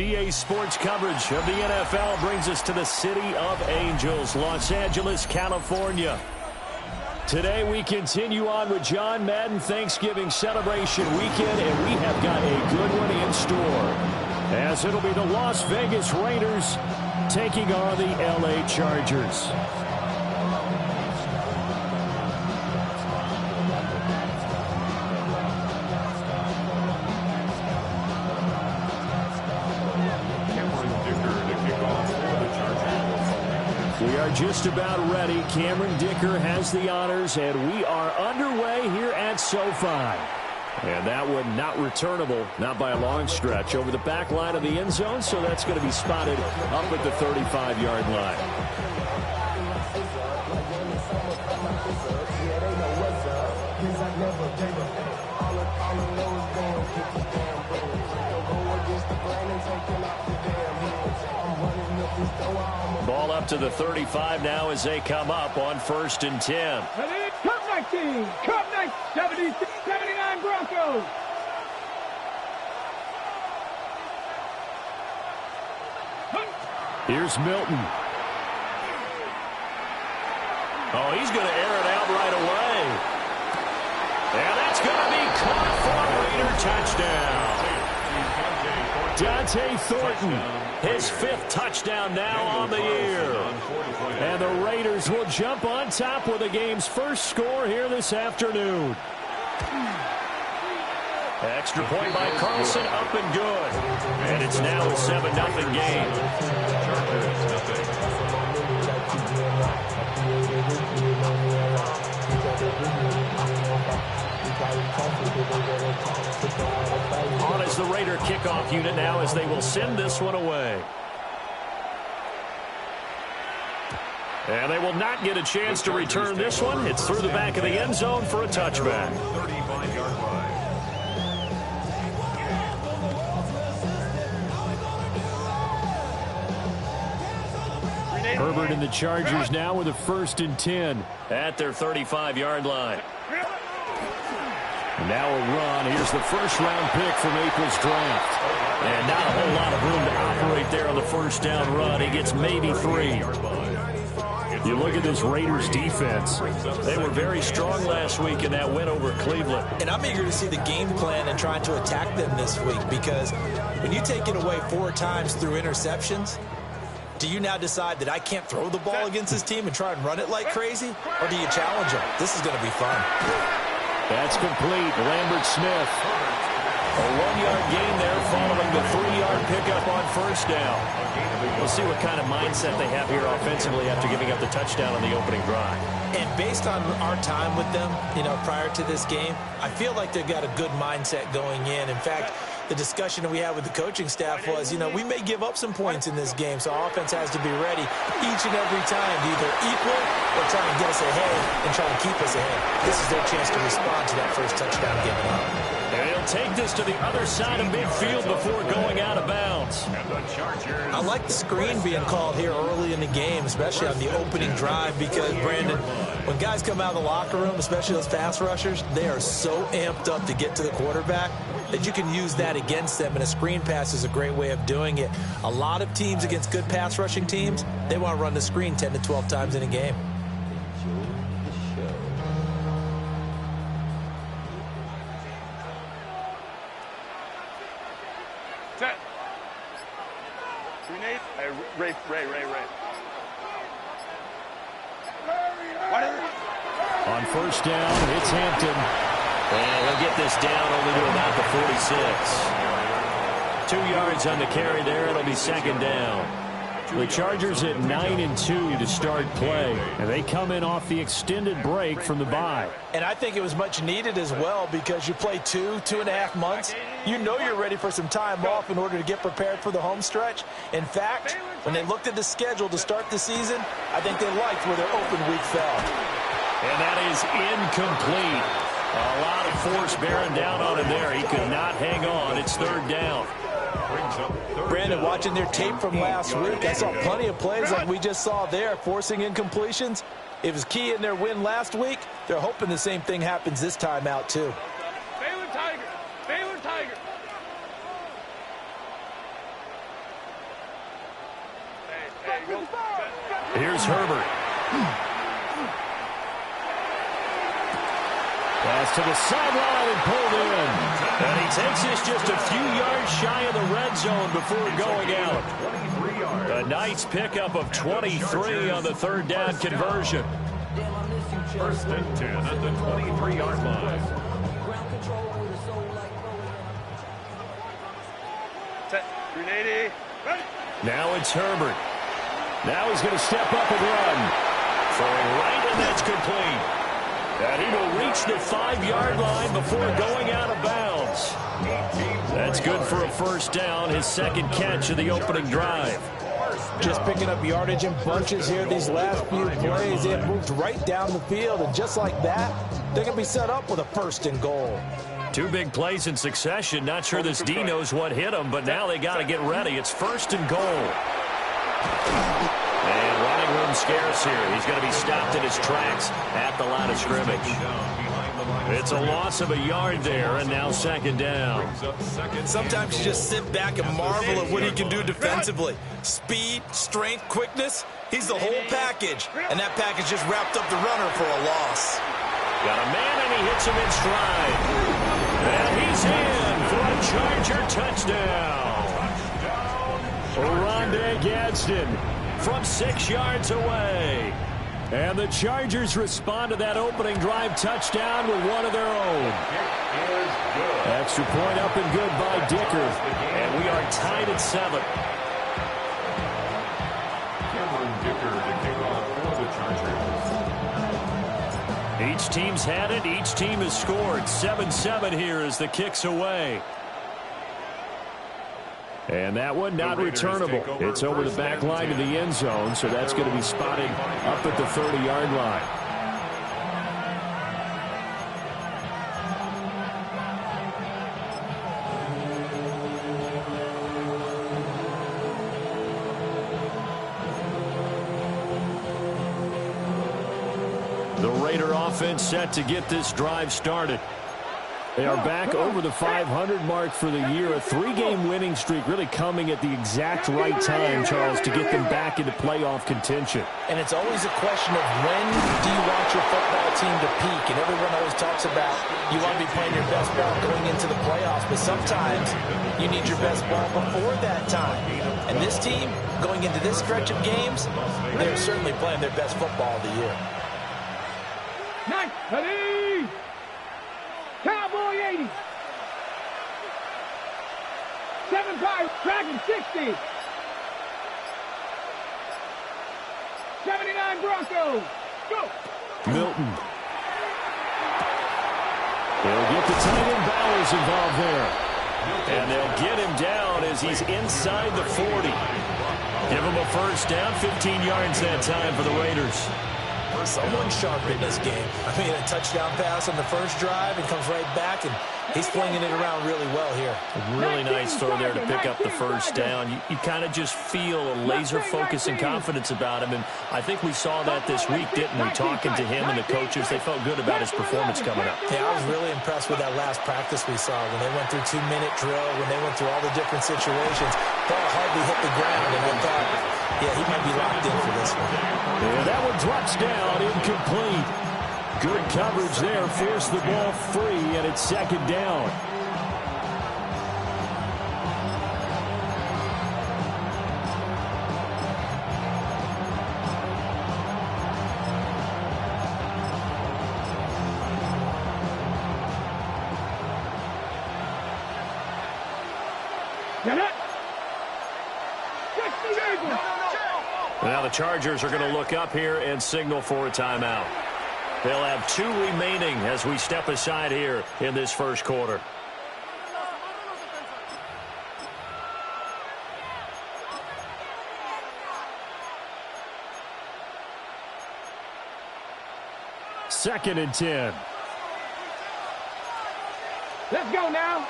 EA Sports coverage of the NFL brings us to the City of Angels, Los Angeles, California. Today we continue on with John Madden Thanksgiving celebration weekend, and we have got a good one in store, as it'll be the Las Vegas Raiders taking on the LA Chargers. We are just about ready. Cameron Dicker has the honors, and we are underway here at SoFi. And that one not returnable, not by a long stretch, over the back line of the end zone, so that's going to be spotted up at the 35-yard line. Ball up to the 35 now as they come up on 1st and 10. Cup 19, Cup 19, 79 Broncos. Here's Milton. Oh, he's going to air it out right away. And that's going to be caught for a Raider touchdown. Dante Thornton, his 5th touchdown now on the year. And the Raiders will jump on top with the game's first score here this afternoon. Extra point by Carlson, up and good. And it's now a 7-0 game. On is the Raider kickoff unit now as they will send this one away. And they will not get a chance to return this one. It's through the back of the end zone for a touchback. 35-yard line. Herbert and the Chargers now with a 1st and 10 at their 35-yard line. Now a run. Here's the first-round pick from April's draft. And not a whole lot of room to operate there on the first down run. He gets maybe 3. You look at this Raiders defense. They were very strong last week in that win over Cleveland. And I'm eager to see the game plan and trying to attack them this week, because when you take it away 4 times through interceptions, do you now decide that I can't throw the ball against this team and try and run it like crazy? Or do you challenge them? This is going to be fun. That's complete. Lambert Smith. A 1-yard gain there following the 3-yard pickup on first down. We'll see what kind of mindset they have here offensively after giving up the touchdown on the opening drive. And based on our time with them, prior to this game, I feel like they've got a good mindset going in. In fact, the discussion that we had with the coaching staff was, we may give up some points in this game, so our offense has to be ready each and every time to either equal or try and get us ahead and try to keep us ahead. This is their chance to respond to that first touchdown given up. And he'll take this to the other side of midfield before going out of bounds. I like the screen being called here early in the game, especially on the opening drive, because, Brandon, when guys come out of the locker room, especially those pass rushers, they are so amped up to get to the quarterback that you can use that against them, and a screen pass is a great way of doing it. A lot of teams against good pass rushing teams, they want to run the screen 10 to 12 times in a game. Set. Ray. On first down, it's Hampton. And he'll get this down only to about the 46. 2 yards on the carry there. It'll be 2nd down. The Chargers at 9-2 to start play. And they come in off the extended break from the bye. And I think it was much needed as well, because you play 2.5 months. You know you're ready for some time off in order to get prepared for the home stretch. In fact, when they looked at the schedule to start the season, I think they liked where their open week fell. And that is incomplete. A lot of force bearing down on him there. He could not hang on. It's 3rd down. Brandon, watching their tape from last week, I saw plenty of plays like we just saw there, forcing incompletions. It was key in their win last week. They're hoping the same thing happens this time out, too. Baylor Tiger. Here's Herbert. Pass to the sideline and pulled in. And he takes this just a few yards shy of the red zone before going out. A nice pickup of 23 on the third down conversion. First and 10 at the 23-yard line. Set. 380. Now it's Herbert. Now he's going to step up and run. Throwing right, and that's complete. And he will reach the 5-yard line before going out of bounds. That's good for a first down, his second catch of the opening drive. Just picking up yardage in bunches here these last few plays. They have moved right down the field, and just like that, they're going to be set up with a first and goal. Two big plays in succession. Not sure this D knows what hit him, but now they got to get ready. It's first and goal. And running room scarce here. He's going to be stopped in his tracks at the line of scrimmage. It's a loss of a yard there, and now second down. Sometimes you just sit back and marvel at what he can do defensively. Speed, strength, quickness. He's the whole package, and that package just wrapped up the runner for a loss. Got a man, and he hits him in stride. And he's in for a Charger touchdown. Oronde Gadsden from 6 yards away. And the Chargers respond to that opening drive touchdown with one of their own. Extra point up and good by Dicker. And we are tied at 7. Cameron Dicker to kick off for the Chargers. Each team's had it. Each team has scored. 7-7 here as the kick's away. And that one not returnable. It's over the back line of the end zone, so that's going to be spotted up at the 30-yard line. The Raider offense set to get this drive started. They are back over the 500 mark for the year. A 3-game winning streak really coming at the exact right time, Charles, to get them back into playoff contention. And it's always a question of when do you want your football team to peak? And everyone always talks about you want to be playing your best ball going into the playoffs, but sometimes you need your best ball before that time. And this team, going into this stretch of games, they're certainly playing their best football of the year. Nice. Ready. Cowboy 80. 7-5. Dragon 60. 79 Broncos. Go. Milton. They'll get the tight end Bowers involved there. And they'll get him down as he's inside the 40. Give him a first down, 15 yards that time for the Raiders. Someone sharp in this game. I mean, a touchdown pass on the first drive and comes right back, and he's flinging it around really well here. A really nice throw there to pick up the first down. You kind of just feel a laser focus and confidence about him, and I think we saw that this week, didn't we? Talking to him and the coaches, they felt good about his performance coming up. Yeah, I was really impressed with that last practice we saw when they went through 2-minute drill, when they went through all the different situations. Ball hardly hit the ground, and I thought, yeah, he might be locked in for this one. And that one drops down, incomplete. Good coverage there, forced the ball free, and it's second down. Now the Chargers are going to look up here and signal for a timeout. They'll have 2 remaining as we step aside here in this first quarter. Second and 10. Let's go now.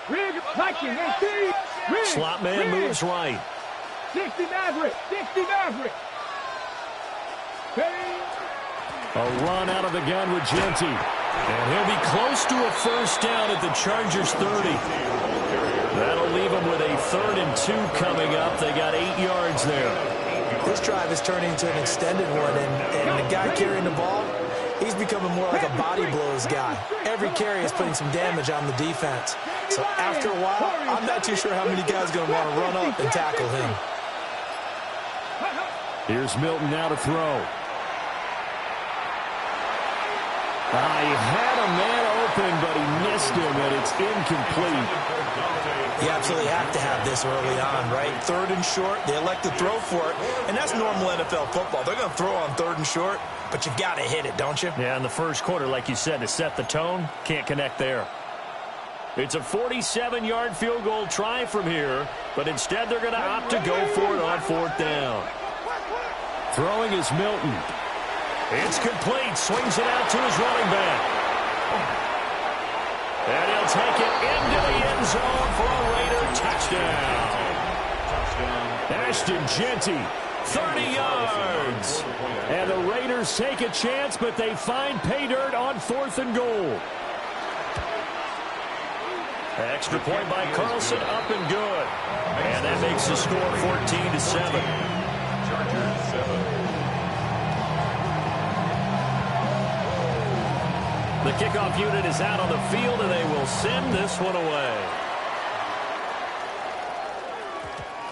Rig, Viking, and Slot man moves right. 60 Maverick. 60 Maverick. A run out of the gun with Genty. And he'll be close to a first down at the Chargers 30. That'll leave them with a 3rd and 2 coming up. They got 8 yards there. this drive is turning into an extended one, and the guy carrying the ball, he's becoming more like a body blows guy. Every carry is putting some damage on the defense. So after a while, I'm not too sure how many guys are going to want to run up and tackle him. Here's Milton now to throw. He had a man open, but he missed him, and it's incomplete. You absolutely have to have this early on, right? 3rd and short, they elect to throw for it, and that's normal NFL football. They're going to throw on 3rd and short, but you've got to hit it, don't you? Yeah, in the first quarter, like you said, to set the tone, can't connect there. It's a 47-yard field goal try from here, but instead they're going to opt to go for it on 4th down. Throwing is Milton. It's complete. Swings it out to his running back. And he'll take it into the end zone for a Raider touchdown. Ashton Jeanty, 30 yards. And the Raiders take a chance, but they find pay dirt on 4th and goal. Extra point by Carlson, up and good. And that makes the score 14-7. Chargers 7. The kickoff unit is out on the field, and they will send this one away.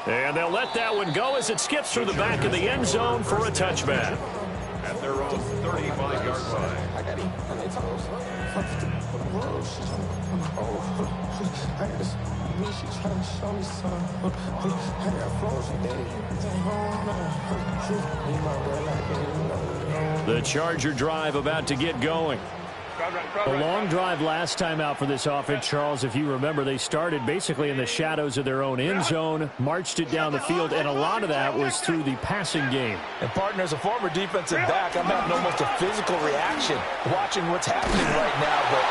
And they'll let that one go as it skips through the back of the end zone for a touchback. At their own 35-yard line. The Charger drive about to get going. A long drive last time out for this offense, Charles. If you remember, they started basically in the shadows of their own end zone, marched it down the field, and a lot of that was through the passing game. And, partner, as a former defensive back, I'm having almost a physical reaction watching what's happening right now. But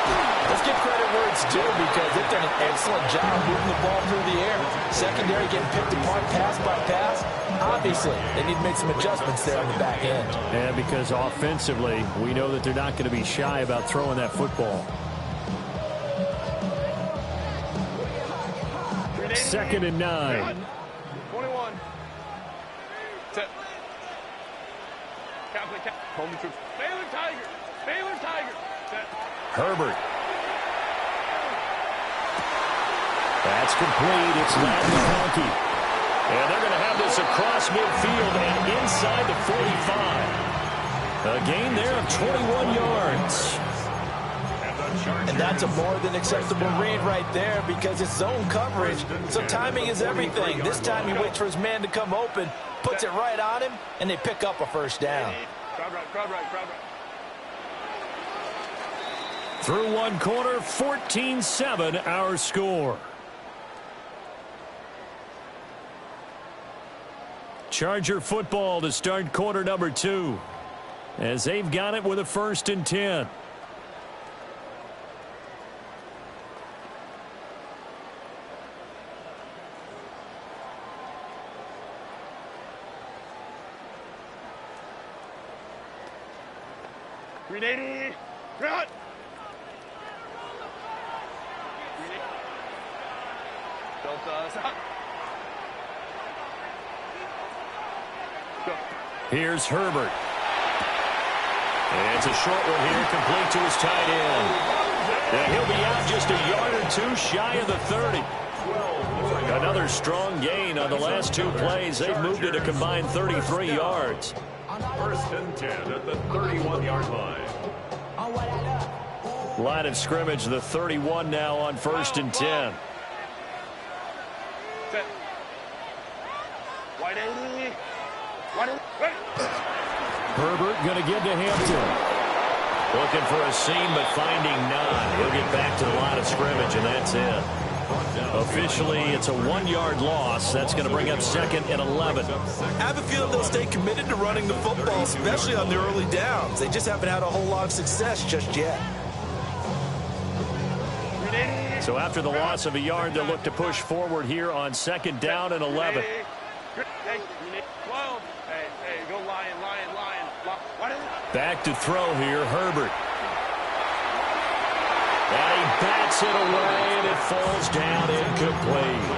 let's give credit where it's due, because they've done an excellent job moving the ball through the air. Secondary getting picked apart pass by pass. Obviously, they need to make some adjustments there on the back end. And because offensively, we know that they're not going to be shy about throwing that football. 2nd and 9. 21. Set. Home troops. Baylor Tiger. Baylor Tiger. Set. Herbert. That's complete. It's Ladd McConkey. And they're going to have this across midfield and inside the 45. A gain there of 21 yards. And that's a more than acceptable read right there, because it's zone coverage, so timing is everything. This time he waits for his man to come open, puts it right on him, and they pick up a 1st down. Crowd right. Through one quarter, 14-7 our score. Charger football to start quarter number 2, as they've got it with a 1st and 10. Grenade. Cut. Here's Herbert. And it's a short one here, complete to his tight end. And he'll be out just a yard or two shy of the 30. Another strong gain on the last 2 plays. They've moved it a combined 33 yards. 1st and 10 at the 31-yard line. Line of scrimmage, the 31 now on 1st and 10. Set. Wide end. Herbert going to give to Hampton. Looking for a seam, but finding none. He'll get back to the line of scrimmage, and that's it. Officially, it's a 1-yard loss. That's going to bring up 2nd and 11. I have a feeling they'll stay committed to running the football, especially on the early downs. They just haven't had a whole lot of success just yet. So after the loss of a yard, they'll look to push forward here on 2nd down and 11. 12. Hey, go Lion. Back to throw here, Herbert. And he bats it away, and it falls down incomplete.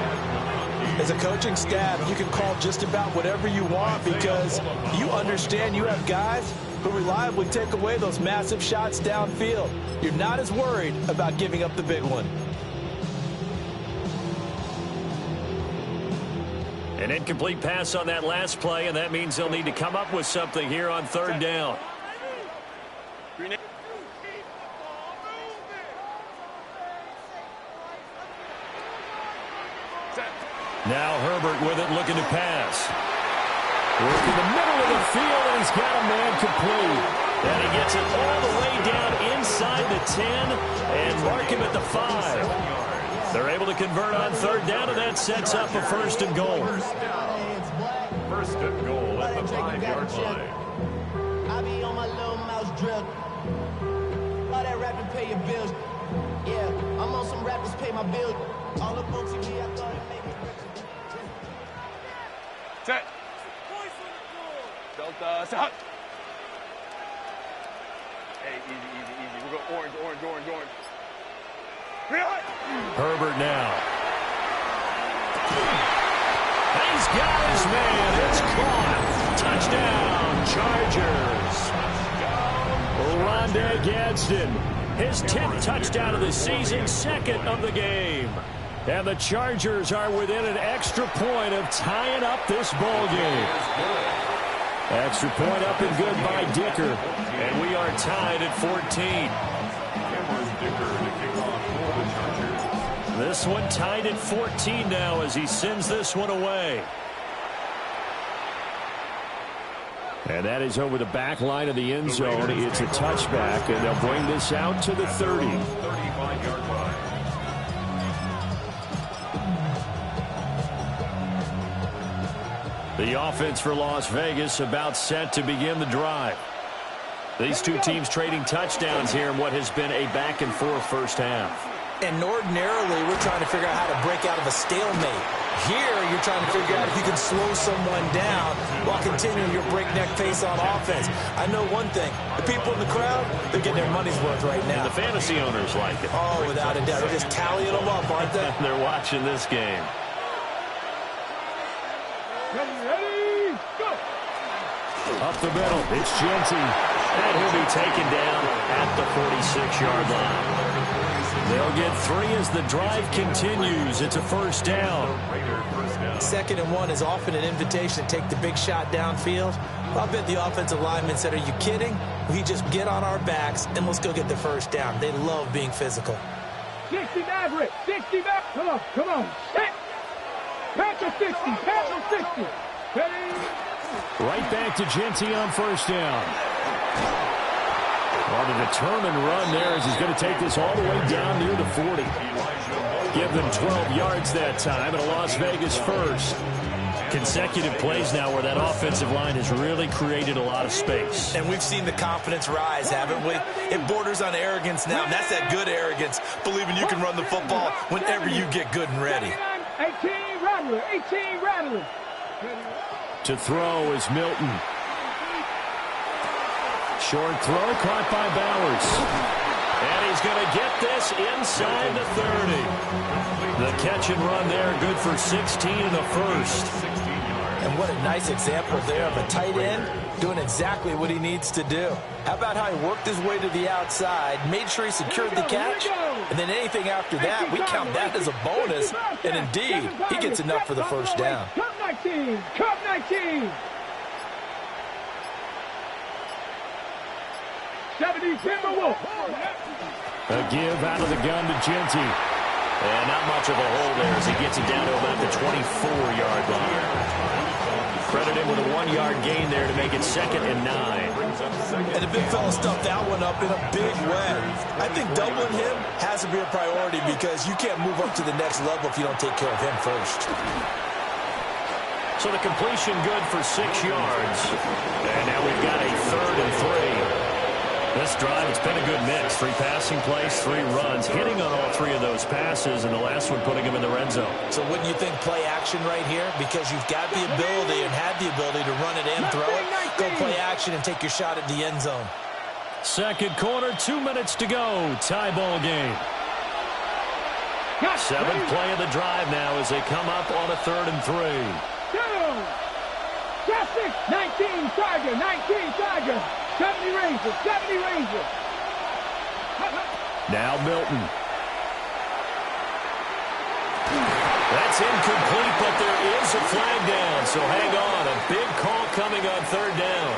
As a coaching staff, you can call just about whatever you want because you understand you have guys who reliably take away those massive shots downfield. You're not as worried about giving up the big one. An incomplete pass on that last play, and that means they'll need to come up with something here on third down. Now Herbert with it, looking to pass. Work in the middle of the field, and he's got a man complete. And he gets it all the way down inside the 10 and mark him at the 5. They're able to convert on third down, and that sets up a first and goal. First and goal at the 5-yard line. I be on my little mouse drill. All that rapping pay your bills. Yeah, I'm on some rappers pay my bills. All up on TV, I thought it made me rich. Set. Delta, set. Hey, easy. We're going orange. Herbert now. He's got his man. It's caught. Touchdown, Chargers. Rondé Gadsden. His 10th touchdown of the season, second of the game. And the Chargers are within an extra point of tying up this ball game. Extra point up and good by Dicker. And we are tied at 14. This one tied at 14 now as he sends this one away. And that is over the back line of the end zone. It's a touchback, and they'll bring this out to the 30. 35-yard line. The offense for Las Vegas about set to begin the drive. These two teams trading touchdowns here in what has been a back-and-forth first half. And ordinarily, we're trying to figure out how to break out of a stalemate. Here, you're trying to figure out if you can slow someone down while continuing your breakneck pace on offense. I know one thing. The people in the crowd, they're getting their money's worth right now. And the fantasy owners like it. Oh, without a doubt. They're just tallying them up, aren't they? They're watching this game. Ready, go! Up the middle, it's Genty. And he'll be taken down at the 46-yard line. They'll get 3 as the drive continues. It's a first down. 2nd and 1 is often an invitation to take the big shot downfield. I'll bet the offensive lineman said, are you kidding? We just get on our backs and let's go get the first down. They love being physical. 60 Maverick, 60 Maverick. Come on. Hit. Panther 60, Panther 60. Ready? Right back to Genty on first down. On a determined run there as he's going to take this all the way down near the 40. Give them 12 yards that time and a Las Vegas first. Consecutive plays now where that offensive line has really created a lot of space. And we've seen the confidence rise, haven't we? It borders on arrogance now, and that's that good arrogance, believing you can run the football whenever you get good and ready. 18 Rattler. To throw is Milton. Short throw caught by Bowers. And he's going to get this inside the 30. The catch and run there, good for 16 and a first. And what a nice example there of a tight end doing exactly what he needs to do. How about how he worked his way to the outside, made sure he secured the catch, and then anything after that, we count that as a bonus. And indeed, he gets enough for the first down. Cup 19. 70 Timberwolves. A give out of the gun to Genty. And not much of a hole there as he gets it down to about the 24-yard line. Credit him with a 1-yard gain there to make it 2nd and 9. And the big fella stuffed that one up in a big way. I think doubling him has to be a priority because you can't move up to the next level if you don't take care of him first. So the completion good for 6 yards. And now we've got a 3rd and 3. This drive, it's been a good mix. 3 passing plays, 3 runs, hitting on all 3 of those passes, and the last one putting him in the red zone. So wouldn't you think play action right here? Because you've got the ability and had the ability to run it in, throw it, go play action, and take your shot at the end zone. Second quarter, 2 minutes to go. Tie ball game. Seventh play of the drive now as they come up on a 3rd and 3. Got 6, 19, Tiger, 19, Tiger. 70 Ranger, 70 Ranger. Now Milton. That's incomplete, but there is a flag down, so hang on. A big call coming on 3rd down.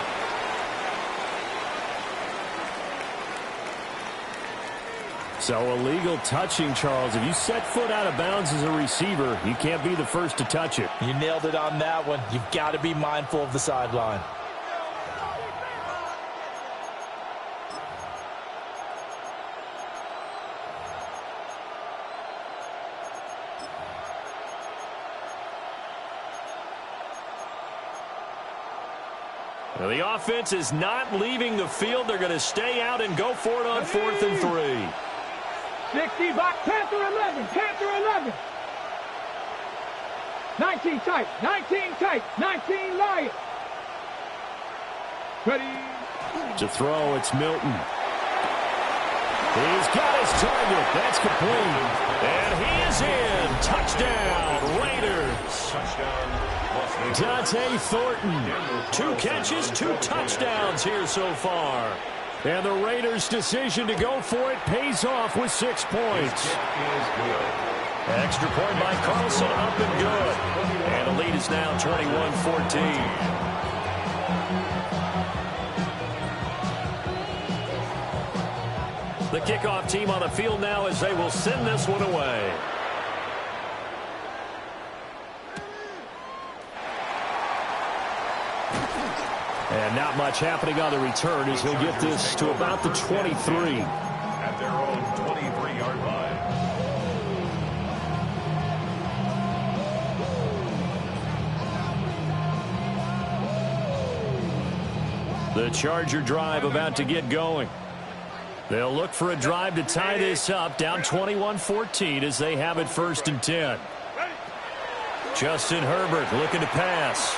So illegal touching, Charles. If you set foot out of bounds as a receiver, you can't be the first to touch it. You nailed it on that one. You've got to be mindful of the sideline. Well, the offense is not leaving the field. They're going to stay out and go for it on 4th and 3. 60 back, Panther 11, Panther 11. 19 tight, 19 tight, 19 Lion. Ready. To throw, it's Milton. He's got his target. That's complete. And he is in. Touchdown, Raiders. Dante Thornton. 2 catches, 2 touchdowns here so far. And the Raiders' decision to go for it pays off with 6 points. Extra point by Carlson, up and good. And the lead is now 21-14. The kickoff team on the field now as they will send this one away. And not much happening on the return as he'll get this to about the 23. At their own 23-yard line. The Charger drive about to get going. They'll look for a drive to tie this up, down 21-14 as they have it 1st and 10. Justin Herbert looking to pass.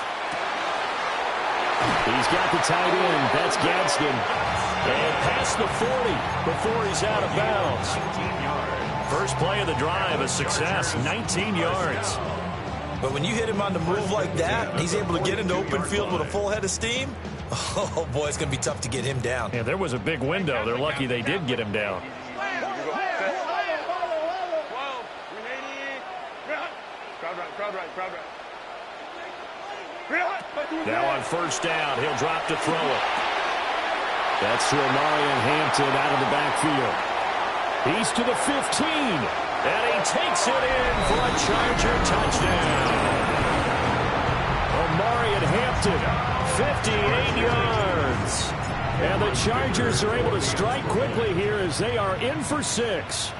He's got the tight end. That's Gadsden. And past the 40 before he's out of bounds. First play of the drive, a success, 19 yards. But when you hit him on the move like that, he's able to get into open field with a full head of steam. Oh, boy, it's going to be tough to get him down. Yeah, there was a big window. They're lucky they did get him down. Now on 1st down, he'll drop to throw it. That's to Omarion Hampton out of the backfield. He's to the 15, and he takes it in for a Charger touchdown. Omarion Hampton, 58 yards. And the Chargers are able to strike quickly here as they are in for 6.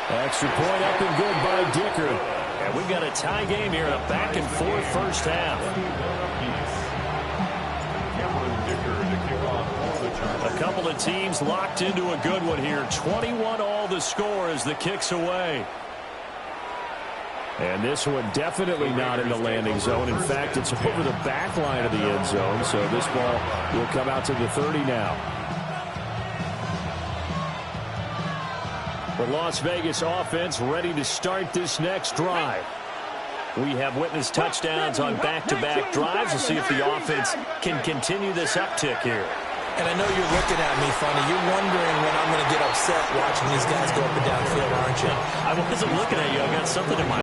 Extra point up and good by Dicker. And we've got a tie game here in a back-and-forth first half. A couple of teams locked into a good one here. 21-all the score as the kick's away. And this one definitely not in the landing zone. In fact, it's over the back line of the end zone. So this ball will come out to the 30 now. The Las Vegas offense ready to start this next drive. We have witnessed touchdowns on back-to-back drives. We'll see if the offense can continue this uptick here. And I know you're looking at me funny. You're wondering when I'm going to get upset watching these guys go up and down the field, aren't you? I wasn't looking at you. I got something in my